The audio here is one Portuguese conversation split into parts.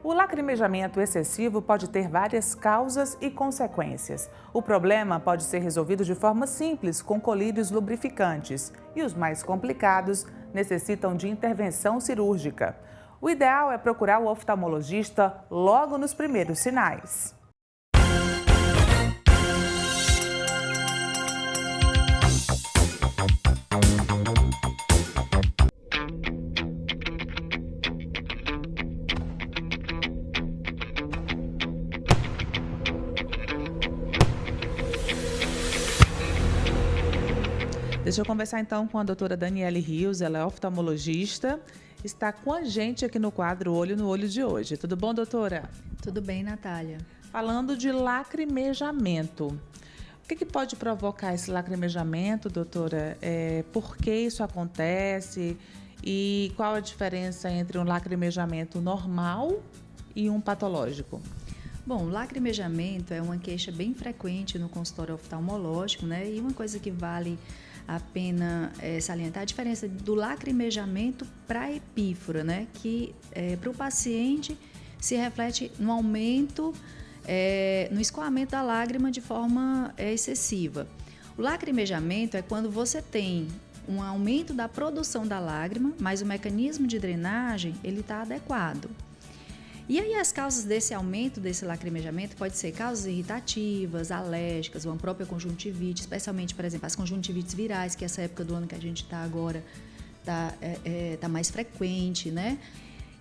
O lacrimejamento excessivo pode ter várias causas e consequências. O problema pode ser resolvido de forma simples, com colírios lubrificantes, e os mais complicados necessitam de intervenção cirúrgica. O ideal é procurar o oftalmologista logo nos primeiros sinais. Deixa eu conversar então com a doutora Daniele Rios, ela é oftalmologista, está com a gente aqui no quadro Olho no Olho de hoje. Tudo bom, doutora? Tudo bem, Natália. Falando de lacrimejamento. O que pode provocar esse lacrimejamento, doutora? Por que isso acontece? E qual a diferença entre um lacrimejamento normal e um patológico? Bom, o lacrimejamento é uma queixa bem frequente no consultório oftalmológico, né? E uma coisa que vale a pena salientar a diferença do lacrimejamento para a epífora, né? Que para o paciente se reflete no aumento, no escoamento da lágrima de forma excessiva. O lacrimejamento é quando você tem um aumento da produção da lágrima, mas o mecanismo de drenagem ele está adequado. E aí as causas desse aumento, desse lacrimejamento, pode ser causas irritativas, alérgicas, uma própria conjuntivite, especialmente, por exemplo, as conjuntivites virais, que essa época do ano que a gente está agora tá mais frequente, né?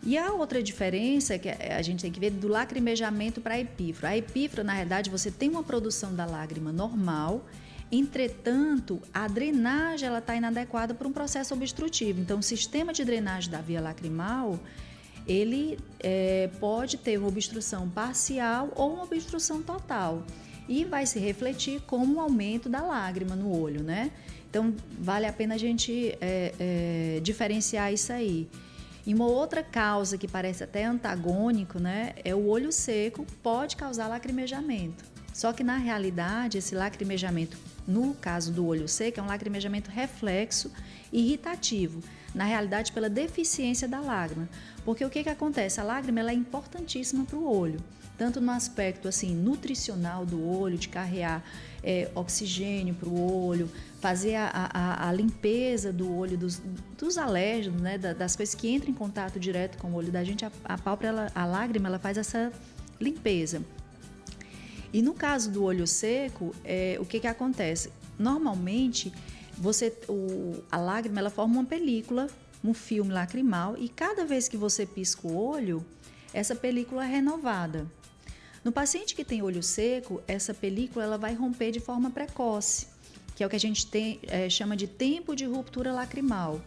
E a outra diferença que a gente tem que ver do lacrimejamento para a epífora. A epífora, na realidade, você tem uma produção da lágrima normal, entretanto, a drenagem está inadequada por um processo obstrutivo. Então, o sistema de drenagem da via lacrimal ele pode ter uma obstrução parcial ou uma obstrução total e vai se refletir como um aumento da lágrima no olho, né? Então, vale a pena a gente diferenciar isso aí. E uma outra causa que parece até antagônico, né, é o olho seco, pode causar lacrimejamento. Só que, na realidade, esse lacrimejamento, no caso do olho seco, é um lacrimejamento reflexo irritativo, na realidade pela deficiência da lágrima. Porque o que acontece? A lágrima ela é importantíssima para o olho, tanto no aspecto assim, nutricional do olho, de carregar oxigênio para o olho, fazer a limpeza do olho, dos alérgenos, né, das coisas que entram em contato direto com o olho da gente. A pálpebra, a lágrima, ela faz essa limpeza. E no caso do olho seco, o que acontece? Normalmente, a lágrima ela forma uma película, um filme lacrimal, e cada vez que você pisca o olho, essa película é renovada. No paciente que tem olho seco, essa película ela vai romper de forma precoce, que é o que a gente chama de tempo de ruptura lacrimal.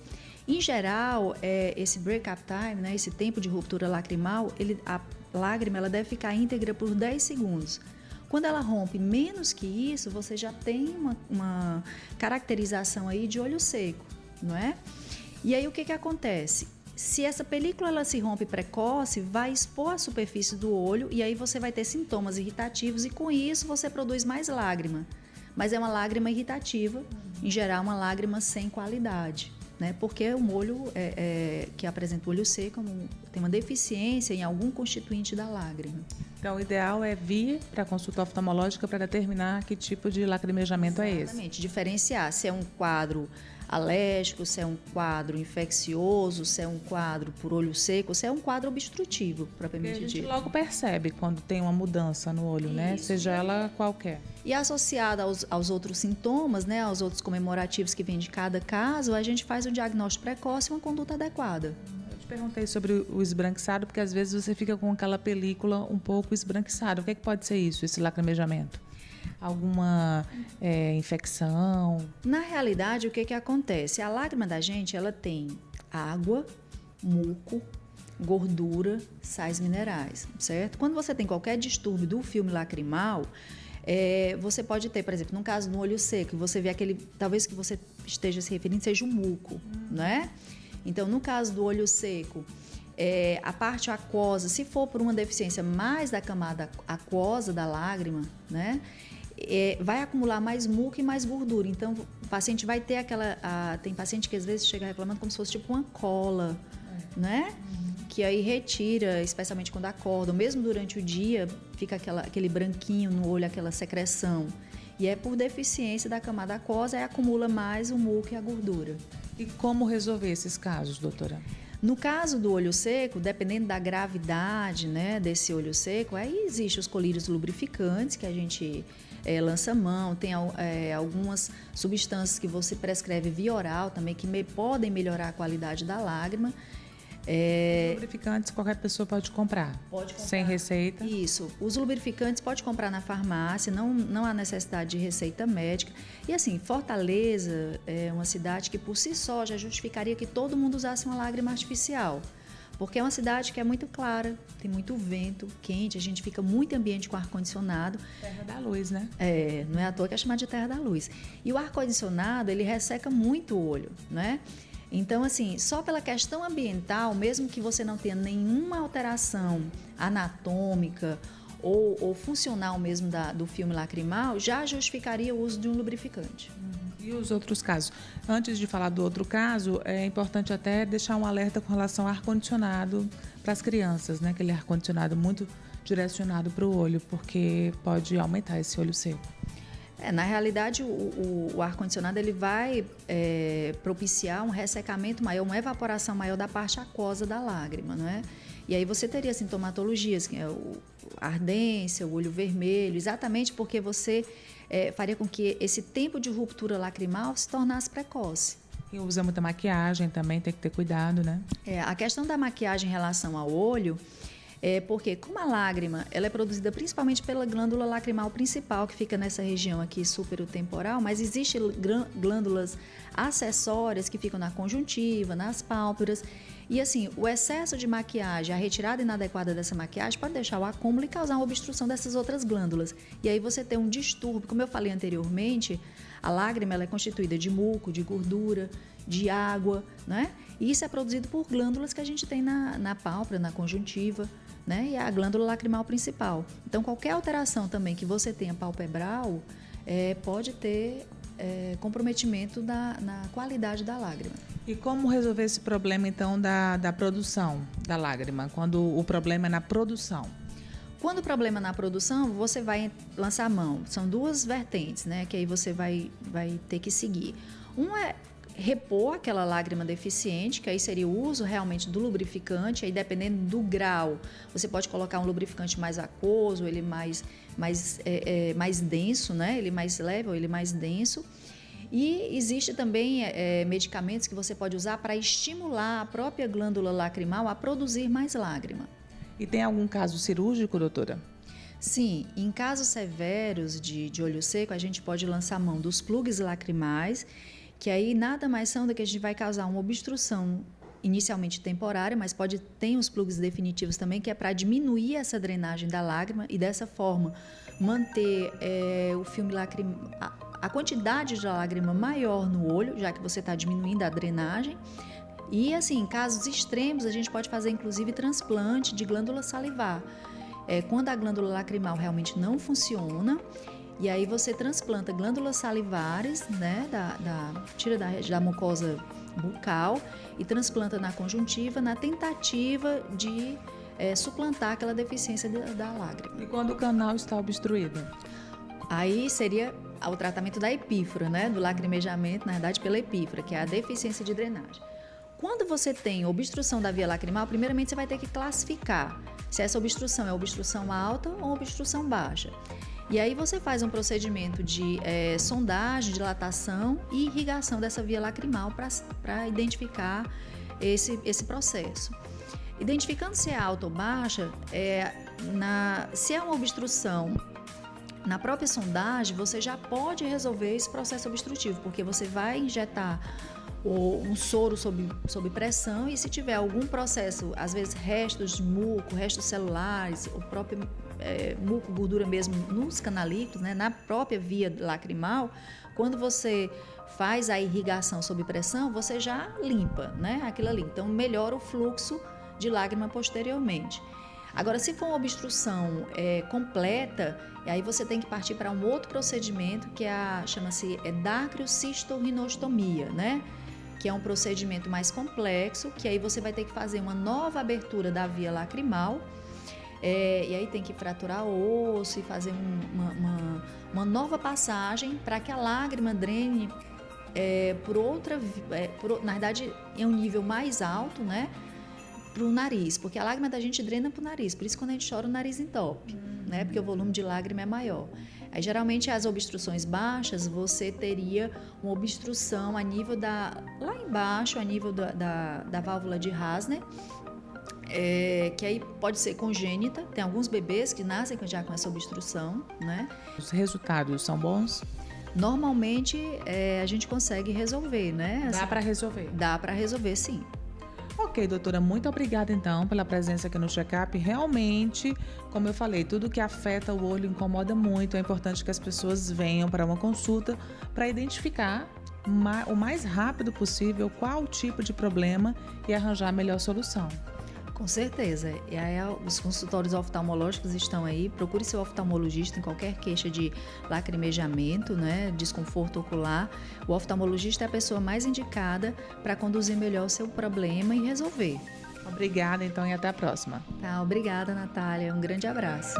Em geral, esse break-up time, né, esse tempo de ruptura lacrimal, a lágrima ela deve ficar íntegra por 10 segundos. Quando ela rompe menos que isso, você já tem uma caracterização aí de olho seco, não é? E aí o que acontece? Se essa película ela se rompe precoce, vai expor a superfície do olho e aí você vai ter sintomas irritativos e com isso você produz mais lágrima. Mas é uma lágrima irritativa, em geral uma lágrima sem qualidade, né? Porque um olho que apresenta o olho seco tem uma deficiência em algum constituinte da lágrima. Então, o ideal é vir para a consulta oftalmológica para determinar que tipo de lacrimejamento é esse. Exatamente, diferenciar se é um quadro alérgico, se é um quadro infeccioso, se é um quadro por olho seco, se é um quadro obstrutivo, propriamente dito. A gente logo percebe quando tem uma mudança no olho, né? Isso. Seja ela qualquer. E associada aos outros sintomas, né, aos outros comemorativos que vêm de cada caso, a gente faz um diagnóstico precoce e uma conduta adequada. Eu te perguntei sobre o esbranquiçado, porque às vezes você fica com aquela película um pouco esbranquiçada. O que pode ser isso, esse lacrimejamento? Alguma infecção? Na realidade, o que acontece? A lágrima da gente, ela tem água, muco, gordura, sais minerais, certo? Quando você tem qualquer distúrbio do filme lacrimal, você pode ter, por exemplo, no caso do olho seco, você vê talvez que você esteja se referindo seja o muco, né? Então, no caso do olho seco, a parte aquosa, se for por uma deficiência mais da camada aquosa da lágrima, né? Vai acumular mais muco e mais gordura. Então, o paciente vai ter tem paciente que às vezes chega reclamando como se fosse tipo uma cola, né? que aí retira, especialmente quando acorda, ou mesmo durante o dia, fica aquele branquinho no olho, aquela secreção. E é por deficiência da camada aquosa, aí acumula mais o muco e a gordura. E como resolver esses casos, doutora? No caso do olho seco, dependendo da gravidade, né, desse olho seco, aí existem os colírios lubrificantes que a gente lança mão, tem algumas substâncias que você prescreve via oral também, que podem melhorar a qualidade da lágrima. Lubrificantes qualquer pessoa pode comprar? Pode comprar. Sem receita? Isso. Os lubrificantes pode comprar na farmácia, não há necessidade de receita médica. E assim, Fortaleza é uma cidade que por si só já justificaria que todo mundo usasse uma lágrima artificial. Porque é uma cidade que é muito clara, tem muito vento, quente, a gente fica muito em ambiente com ar-condicionado. Terra da luz, né? Não é à toa que é chamada de terra da luz. E o ar-condicionado, ele resseca muito o olho, né? Então, assim, só pela questão ambiental, mesmo que você não tenha nenhuma alteração anatômica ou funcional mesmo do filme lacrimal, já justificaria o uso de um lubrificante. E os outros casos? Antes de falar do outro caso, é importante até deixar um alerta com relação ao ar-condicionado para as crianças, né? Aquele ar-condicionado muito direcionado para o olho, porque pode aumentar esse olho seco. Na realidade, o ar-condicionado ele vai propiciar um ressecamento maior, uma evaporação maior da parte aquosa da lágrima, não é? E aí você teria sintomatologias, que é a ardência, o olho vermelho, exatamente porque você faria com que esse tempo de ruptura lacrimal se tornasse precoce. E usa muita maquiagem também, tem que ter cuidado, né? A questão da maquiagem em relação ao olho porque como a lágrima ela é produzida principalmente pela glândula lacrimal principal, que fica nessa região aqui superotemporal, mas existem glândulas acessórias que ficam na conjuntiva, nas pálpebras. E assim, o excesso de maquiagem, a retirada inadequada dessa maquiagem pode deixar o acúmulo e causar uma obstrução dessas outras glândulas. E aí você tem um distúrbio, como eu falei anteriormente, a lágrima ela é constituída de muco, de gordura, de água, né? E isso é produzido por glândulas que a gente tem na pálpebra, na conjuntiva, né? E a glândula lacrimal principal. Então, qualquer alteração também que você tenha palpebral pode ter comprometimento na qualidade da lágrima. E como resolver esse problema, então, da produção da lágrima, quando o problema é na produção? Quando o problema é na produção, você vai lançar mão. São duas vertentes, né? Que aí você vai ter que seguir. Um é repor aquela lágrima deficiente, que aí seria o uso realmente do lubrificante, aí dependendo do grau, você pode colocar um lubrificante mais aquoso, ele mais denso, né? Ele mais leve ou ele mais denso. E existe também medicamentos que você pode usar para estimular a própria glândula lacrimal a produzir mais lágrima. E tem algum caso cirúrgico, doutora? Sim, em casos severos de olho seco, a gente pode lançar mão dos plugs lacrimais, que aí nada mais são do que a gente vai causar uma obstrução inicialmente temporária, mas ter os plugs definitivos também, que é para diminuir essa drenagem da lágrima e dessa forma manter o filme lacrimal, a quantidade de lágrima maior no olho, já que você está diminuindo a drenagem. E assim, em casos extremos, a gente pode fazer inclusive transplante de glândula salivar. Quando a glândula lacrimal realmente não funciona, e aí você transplanta glândulas salivares, né, tira da mucosa bucal e transplanta na conjuntiva na tentativa de suplantar aquela deficiência da lágrima. E quando o canal está obstruído? Aí seria o tratamento da epífora, né, do lacrimejamento, na verdade, pela epífora, que é a deficiência de drenagem. Quando você tem obstrução da via lacrimal, primeiramente você vai ter que classificar se essa obstrução é obstrução alta ou obstrução baixa. E aí você faz um procedimento de sondagem, dilatação e irrigação dessa via lacrimal para identificar esse processo. Identificando se é alta ou baixa, se é uma obstrução na própria sondagem, você já pode resolver esse processo obstrutivo, porque você vai injetar um soro sob pressão e se tiver algum processo, às vezes restos de muco, restos celulares, o próprio muco, gordura mesmo nos canalículos, né, na própria via lacrimal, quando você faz a irrigação sob pressão, você já limpa, né, aquilo ali. Então, melhora o fluxo de lágrima posteriormente. Agora, se for uma obstrução completa, aí você tem que partir para um outro procedimento que chama-se dacriocistorrinostomia, né? que é um procedimento mais complexo, que aí você vai ter que fazer uma nova abertura da via lacrimal, e aí tem que fraturar osso e fazer uma nova passagem para que a lágrima drene na verdade, em um nível mais alto, né? Para o nariz, porque a lágrima da gente drena para o nariz, por isso quando a gente chora o nariz entope, né? Porque o volume de lágrima é maior. Aí, geralmente, as obstruções baixas, você teria uma obstrução a nível lá embaixo, a nível da válvula de Hasner, que aí pode ser congênita. Tem alguns bebês que nascem já com essa obstrução, né? Os resultados são bons? Normalmente, a gente consegue resolver, né? Dá para resolver? Dá para resolver, sim. Ok, doutora, muito obrigada então pela presença aqui no check-up. Realmente, como eu falei, tudo que afeta o olho incomoda muito. É importante que as pessoas venham para uma consulta para identificar o mais rápido possível qual o tipo de problema e arranjar a melhor solução. Com certeza. E aí, os consultórios oftalmológicos estão aí. Procure seu oftalmologista em qualquer queixa de lacrimejamento, né, desconforto ocular. O oftalmologista é a pessoa mais indicada para conduzir melhor o seu problema e resolver. Obrigada, então, e até a próxima. Tá, obrigada, Natália. Um grande abraço.